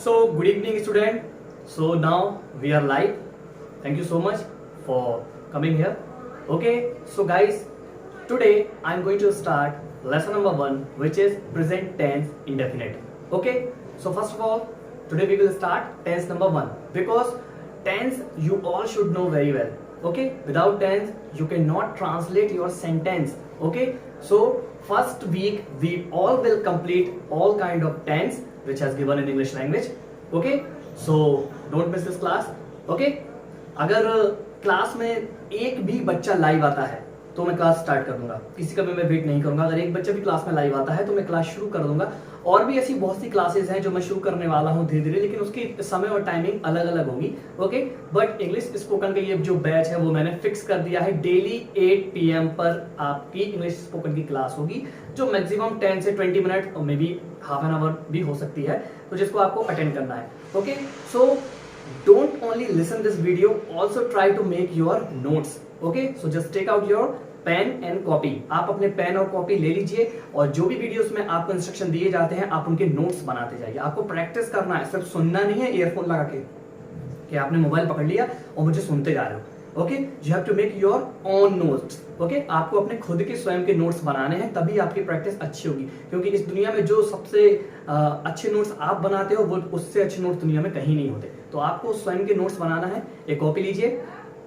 So, good evening, student. So now we are live. Thank you so much for coming here. Okay, so guys, today I'm going to start lesson number 1, which is present tense indefinite. Okay, so first of all, today we will start tense number 1 because tense you all should know very well. Okay, without tense you cannot translate your sentence. Okay, so first week we all will complete all kind of tense which has given in English language. Okay, so don't miss this class. Okay, अगर class में एक भी बच्चा live आता है तो मैं class start कर दूंगा, किसी का भी मैं वेट नहीं करूंगा। अगर एक बच्चा भी क्लास में लाइव आता है तो मैं क्लास शुरू कर दूंगा। और भी ऐसी बहुत सी क्लासेस हैं जो मैं शुरू करने वाला हूं धीरे धीरे, लेकिन उसकी समय और टाइमिंग अलग अलग होगी। ओके, बट इंग्लिश स्पोकन का ये जो बैच है वो मैंने फिक्स कर दिया है। डेली 8 PM पर आपकी इंग्लिश स्पोकन की क्लास होगी, जो मैक्सिमम 10 से 20 मिनट और may be half an hour भी हो सकती है, तो जिसको आपको अटेंड करना है। Okay, so don't only listen this video, also try to make your notes. Okay, so just take out your pen and copy. आप अपने पेन और कॉपी ले लीजिए और जो भी वीडियोस में आपको इंस्ट्रक्शन दिए जाते हैं आप उनके नोट्स बनाते जाइए। आपको प्रैक्टिस करना है, सिर्फ सुनना नहीं है ईयरफोन लगा के कि आपने मोबाइल पकड़ लिया और मुझे सुनते जा रहे हो। Okay, you have to make your own notes. Okay, आपको अपने खुद के स्वयं के नोट्स बनाने हैं, तभी आपकी प्रैक्टिस अच्छी होगी। क्योंकि इस दुनिया में जो सबसे अच्छे नोट्स आप बनाते हो वो उससे अच्छे नोट्स दुनिया में कहीं नहीं होते। तो आपको स्वयं के नोट्स बनाना है। एक कॉपी लीजिए,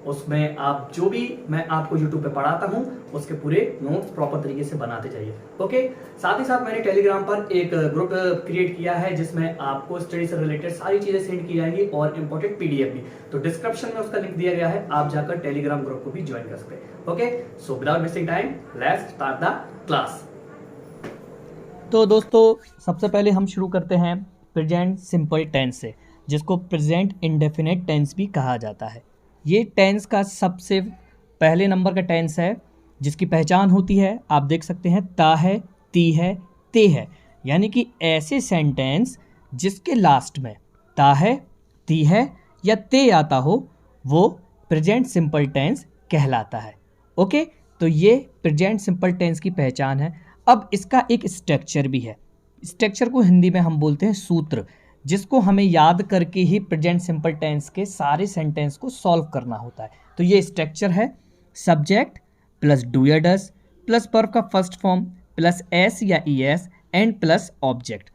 उसमें आप जो भी मैं आपको YouTube पे पढ़ाता हूँ उसके पूरे नोट्स प्रॉपर तरीके से बनाते जाइए। ओके, साथ ही साथ मैंने टेलीग्राम पर एक ग्रुप क्रिएट किया है जिसमें आपको स्टडी से रिलेटेड सारी चीजें सेंड की जाएंगी और इंपॉर्टेंट PDF भी। तो डिस्क्रिप्शन में उसका लिंक दिया गया है, आप जाकर टेलीग्राम ग्रुप को भी ज्वाइन कर सकते हैं। Okay, so without wasting time let's start the class. तो दोस्तों, सबसे पहले हम शुरू करते हैं प्रेजेंट सिंपल टेंस से, जिसको प्रेजेंट इंडेफिनिट टेंस भी कहा जाता है। ये टेंस का सबसे पहले नंबर का टेंस है, जिसकी पहचान होती है, आप देख सकते हैं, ता है, ती है, ते है। यानी कि ऐसे सेंटेंस जिसके लास्ट में ता है, ती है या ते आता हो वो प्रेजेंट सिंपल टेंस कहलाता है। ओके, तो ये प्रेजेंट सिंपल टेंस की पहचान है। अब इसका एक स्ट्रक्चर भी है। स्ट्रक्चर को हिंदी में हम बोलते हैं सूत्र, जिसको हमें याद करके ही प्रेजेंट सिंपल टेंस के सारे सेंटेंस को सॉल्व करना होता है। तो ये स्ट्रक्चर है सब्जेक्ट प्लस डू या डज प्लस वर्ब का फर्स्ट फॉर्म प्लस एस या ईएस एंड प्लस ऑब्जेक्ट।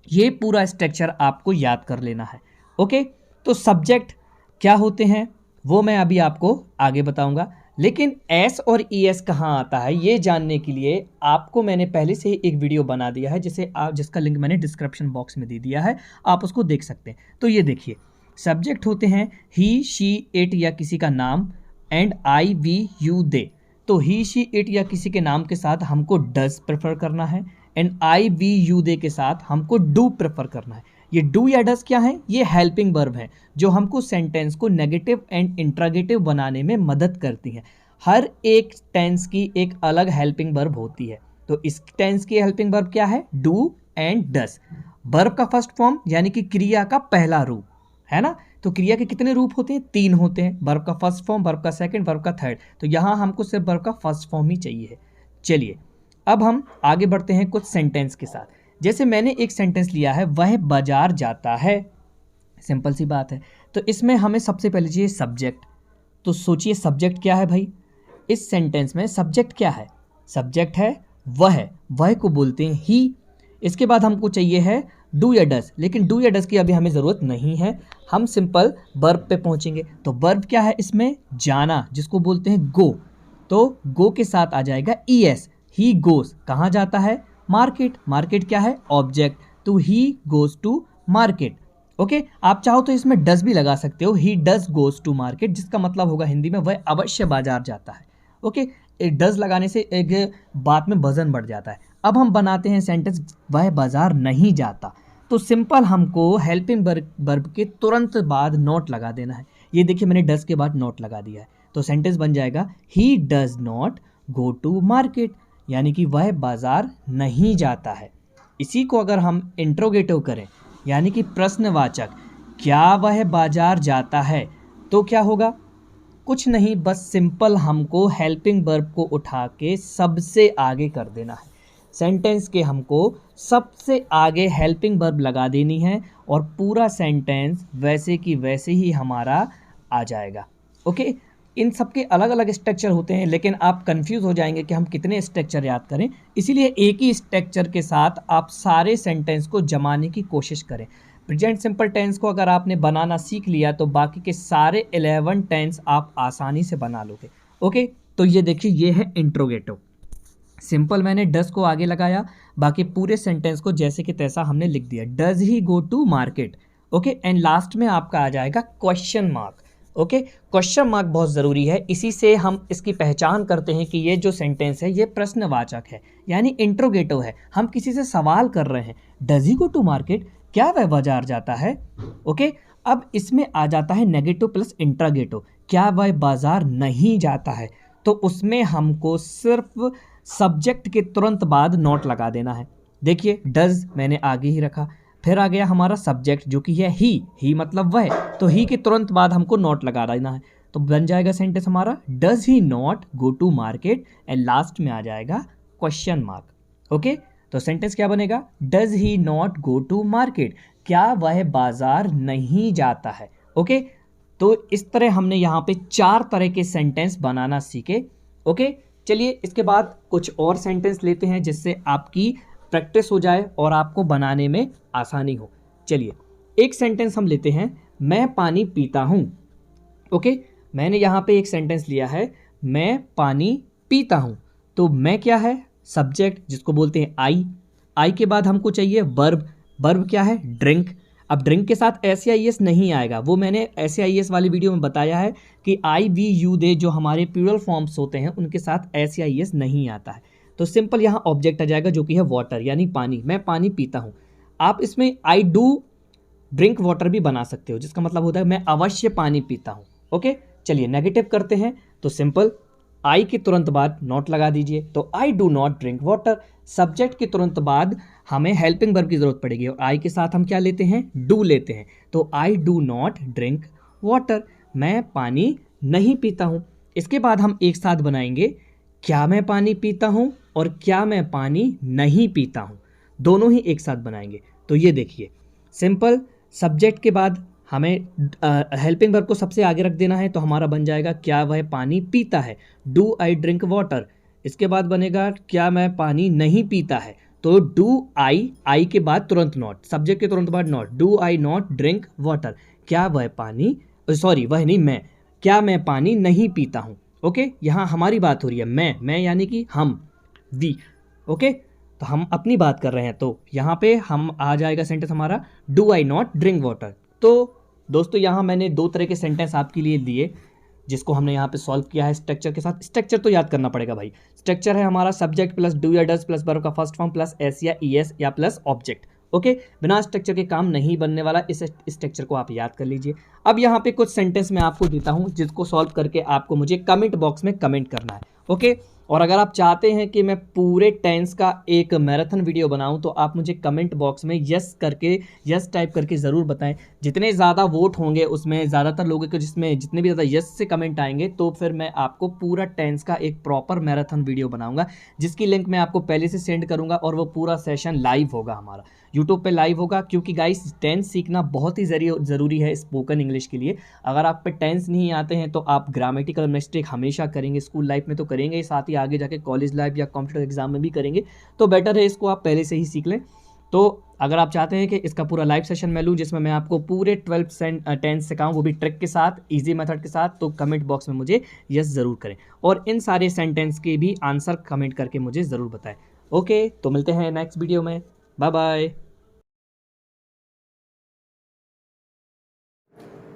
ये पूरा स्ट्रक्चर आपको याद कर लेना है। ओके, तो सब्जेक्ट क्या होते हैं वो मैं अभी आपको आगे बताऊंगा, लेकिन एस और ईएस कहाँ आता है ये जानने के लिए आपको मैंने पहले से ही एक वीडियो बना दिया है, जिसका लिंक मैंने डिस्क्रिप्शन बॉक्स में दे दिया है, आप उसको देख सकते हैं। तो ये देखिए, सब्जेक्ट होते हैं ही, शी, इट या किसी का नाम, एंड आई, वी, यू, दे। तो ही, शी, इट या किसी के नाम के साथ हमको डज प्रेफर करना है, एंड आई, वी, यू, दे के साथ हमको डू प्रेफर करना है। ये डू या डज क्या है? ये हेल्पिंग वर्ब है जो हमको सेंटेंस को नेगेटिव एंड इंट्रागेटिव बनाने में मदद करती है। हर एक टेंस की एक अलग हेल्पिंग वर्ब होती है। तो इस टेंस की हेल्पिंग वर्ब क्या है? Do and does. वर्ब का फर्स्ट फॉर्म यानी कि क्रिया का पहला रूप है ना। तो क्रिया के कितने रूप होते हैं? 3 होते हैं। वर्ब का फर्स्ट फॉर्म, वर्ब का सेकंड, वर्ब का थर्ड। तो यहाँ हमको सिर्फ वर्ब का फर्स्ट फॉर्म ही चाहिए है। चलिए अब हम आगे बढ़ते हैं कुछ सेंटेंस के साथ। जैसे मैंने एक सेंटेंस लिया है, वह बाजार जाता है। सिंपल सी बात है। तो इसमें हमें सबसे पहले चाहिए सब्जेक्ट। तो सोचिए सब्जेक्ट क्या है भाई? इस सेंटेंस में सब्जेक्ट क्या है? सब्जेक्ट है वह को बोलते हैं ही। इसके बाद हमको चाहिए है डू या डज, लेकिन डू या डज की अभी हमें ज़रूरत नहीं है, हम सिंपल वर्ब पे पहुंचेंगे। तो वर्ब क्या है इसमें? जाना, जिसको बोलते हैं गो। तो गो के साथ आ जाएगा ईएस, ही गोस। कहाँ जाता है? मार्केट। मार्केट क्या है? ऑब्जेक्ट। तो he goes to market. Okay, आप चाहो तो इसमें डज भी लगा सकते हो, he does goes to market, जिसका मतलब होगा हिंदी में वह अवश्य बाजार जाता है। ओके, डज लगाने से एक बात में वजन बढ़ जाता है। अब हम बनाते हैं सेंटेंस वह बाजार नहीं जाता। तो सिंपल हमको हेल्पिंग वर्ब के तुरंत बाद नॉट लगा देना है। ये देखिए मैंने डज के बाद नॉट लगा दिया है। तो सेंटेंस बन जाएगा he does not go to market, यानी कि वह बाजार नहीं जाता है। इसी को अगर हम इंट्रोगेटिव करें, यानी कि प्रश्नवाचक, क्या वह बाजार जाता है, तो क्या होगा? कुछ नहीं, बस सिंपल हमको हेल्पिंग वर्ब को उठा के सबसे आगे कर देना है। सेंटेंस के हमको सबसे आगे हेल्पिंग वर्ब लगा देनी है और पूरा सेंटेंस वैसे की वैसे ही हमारा आ जाएगा। ओके, इन सब के अलग अलग स्ट्रक्चर होते हैं, लेकिन आप कंफ्यूज हो जाएंगे कि हम कितने स्ट्रक्चर याद करें, इसीलिए एक ही स्ट्रक्चर के साथ आप सारे सेंटेंस को जमाने की कोशिश करें। प्रेजेंट सिंपल टेंस को अगर आपने बनाना सीख लिया तो बाकी के सारे 11 टेंस आप आसानी से बना लोगे। ओके, तो ये देखिए, ये है इंट्रोगेटिव। सिंपल मैंने डज को आगे लगाया, बाकी पूरे सेंटेंस को जैसे कि तैसा हमने लिख दिया, does he go to market. Okay, and last में आपका आ जाएगा question mark. Okay, question mark बहुत ज़रूरी है, इसी से हम इसकी पहचान करते हैं कि ये जो सेंटेंस है ये प्रश्नवाचक है, यानी इंट्रोगेटिव है। हम किसी से सवाल कर रहे हैं, does he go to market, क्या वह बाजार जाता है। ओके, अब इसमें आ जाता है नेगेटिव प्लस इंट्रागेटिव, क्या वह बाजार नहीं जाता है, तो उसमें हमको सिर्फ सब्जेक्ट के तुरंत बाद नॉट लगा देना है। देखिए, डज मैंने आगे ही रखा, फिर आ गया हमारा सब्जेक्ट जो कि है ही मतलब वह, तो ही के तुरंत बाद हमको नॉट लगा देना है, तो बन जाएगा सेंटेंस हमारा does he not go to market, and last में आ जाएगा क्वेश्चन मार्क। ओके, तो सेंटेंस क्या बनेगा, does he not go to market, क्या वह बाजार नहीं जाता है। ओके, तो इस तरह हमने यहाँ पे 4 तरह के सेंटेंस बनाना सीखे। ओके, चलिए इसके बाद कुछ और सेंटेंस लेते हैं जिससे आपकी प्रैक्टिस हो जाए और आपको बनाने में आसानी हो। चलिए एक सेंटेंस हम लेते हैं, मैं पानी पीता हूँ। ओके, मैंने यहाँ पे एक सेंटेंस लिया है, मैं पानी पीता हूँ, तो मैं क्या है, सब्जेक्ट जिसको बोलते हैं आई के बाद हमको चाहिए वर्ब क्या है, ड्रिंक। अब ड्रिंक के साथ SAIS नहीं आएगा, वो मैंने SAIS वाली वीडियो में बताया है कि आई वी यू दे जो हमारे प्लूरल फॉर्म्स होते हैं उनके साथ SAIS नहीं आता है, तो सिंपल यहाँ ऑब्जेक्ट आ जाएगा जो कि है वाटर, यानी पानी, मैं पानी पीता हूँ। आप इसमें आई डू ड्रिंक वाटर भी बना सकते हो, जिसका मतलब होता है मैं अवश्य पानी पीता हूँ। ओके, चलिए नेगेटिव करते हैं, तो सिंपल आई के तुरंत बाद नॉट लगा दीजिए, तो I do not drink water. Subject के तुरंत बाद हमें हेल्पिंग वर्ब की जरूरत पड़ेगी और आई के साथ हम क्या लेते हैं, डू लेते हैं, तो I do not drink water, मैं पानी नहीं पीता हूँ। इसके बाद हम एक साथ बनाएंगे, क्या मैं पानी पीता हूँ और क्या मैं पानी नहीं पीता हूँ, दोनों ही एक साथ बनाएंगे। तो ये देखिए, सिंपल सब्जेक्ट के बाद हमें हेल्पिंग वर्ब को सबसे आगे रख देना है, तो हमारा बन जाएगा क्या वह पानी पीता है, डू आई ड्रिंक वाटर। इसके बाद बनेगा क्या मैं पानी नहीं पीता है, तो डू आई के बाद तुरंत नॉट, सब्जेक्ट के तुरंत बाद not, do I not drink water, क्या वह पानी, सॉरी वह नहीं, मैं, क्या मैं पानी नहीं पीता हूँ। ओके, यहाँ हमारी बात हो रही है, मैं यानी कि हम, वी। ओके, तो हम अपनी बात कर रहे हैं, तो यहाँ पे हम आ जाएगा सेंटेंस हमारा do I not drink water. तो दोस्तों यहाँ मैंने 2 तरह के सेंटेंस आपके लिए दिए जिसको हमने यहाँ पे सॉल्व किया है स्ट्रक्चर के साथ। स्ट्रक्चर तो याद करना पड़ेगा भाई, स्ट्रक्चर है हमारा सब्जेक्ट प्लस डू या डज प्लस वर्ब का फर्स्ट फॉर्म प्लस एस या ईएस या प्लस ऑब्जेक्ट। ओके, बिना स्ट्रक्चर के काम नहीं बनने वाला, इस स्ट्रक्चर को आप याद कर लीजिए। अब यहाँ पे कुछ सेंटेंस मैं आपको देता हूँ जिसको सॉल्व करके आपको मुझे कमेंट बॉक्स में कमेंट करना है। ओके, और अगर आप चाहते हैं कि मैं पूरे टेंस का एक मैराथन वीडियो बनाऊं तो आप मुझे कमेंट बॉक्स में यस टाइप करके ज़रूर बताएं। जितने ज़्यादा वोट होंगे उसमें ज़्यादातर लोगों के जितने भी ज़्यादा यस से कमेंट आएंगे तो फिर मैं आपको पूरा टेंस का एक प्रॉपर मैराथन वीडियो बनाऊंगा, जिसकी लिंक मैं आपको पहले से सेंड करूंगा और वो पूरा सेशन लाइव होगा, हमारा यूट्यूब पे लाइव होगा। क्योंकि गाइस टेंस सीखना बहुत ही ज़रूरी है स्पोकन इंग्लिश के लिए। अगर आप पे टेंस नहीं आते हैं तो आप ग्रामेटिकल मिस्टेक हमेशा करेंगे, स्कूल लाइफ में तो करेंगे ही, साथ ही आगे जाके कॉलेज लाइफ या कॉम्पिटिटिव एग्जाम में भी करेंगे, तो बेटर है इसको आप पहले से ही सीख लें। तो अगर आप चाहते हैं कि इसका पूरा लाइव सेशन मैं लूँ जिसमें मैं आपको पूरे 12 टेंस सिखाऊं, वो भी ट्रिक के साथ, इजी मेथड के साथ, तो कमेंट बॉक्स में मुझे यस ज़रूर करें और इन सारे सेंटेंस के भी आंसर कमेंट करके मुझे ज़रूर बताएं। ओके, तो मिलते हैं नेक्स्ट वीडियो में, bye bye.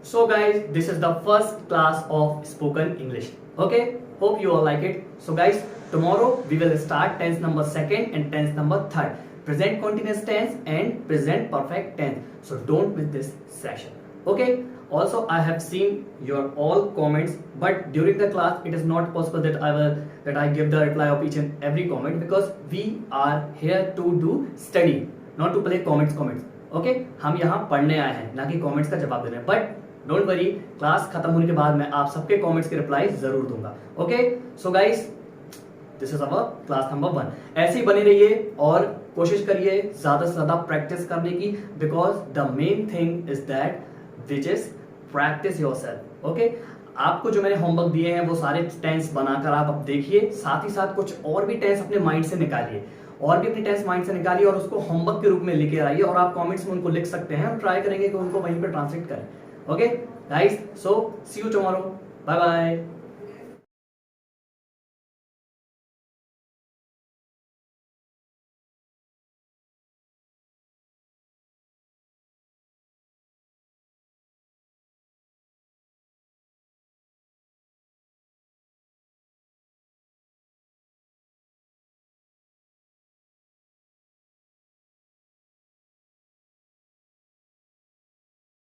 So guys, this is the first class of spoken English. Okay, hope you all like it. So guys, tomorrow we will start tense number 2nd and tense number 3rd, present continuous tense and present perfect tense. So don't miss this session. Okay, also I have seen your all comments, but during the class it is not possible that I give the reply of each and every comment, because we are here to do study, not to play comments. Okay, हम यहाँ पढ़ने आए हैं, ना कि comments का जवाब देने। बट डोंट वरी, क्लास खत्म होने के बाद मैं आप सबके कमेंट्स के रिप्लाई जरूर दूंगा। Okay, so guys this is our class number 1। ऐसे ही बने रहिए और कोशिश करिए ज्यादा से ज्यादा प्रैक्टिस करने की, because the main thing is that which is practice yourself. Okay, आपको जो मैंने होमवर्क दिए हैं वो सारे टेंस बनाकर आप अब देखिए, साथ ही साथ कुछ और भी टेंस अपने माइंड से निकालिए, और भी अपने टेंस माइंड से निकालिए और उसको होमवर्क के रूप में लेके आइए, और आप कमेंट्स में उनको लिख सकते हैं, हम ट्राई करेंगे कि उनको वहीं पे ट्रांसलेट करें। Okay guys, so see you tomorrow, bye bye.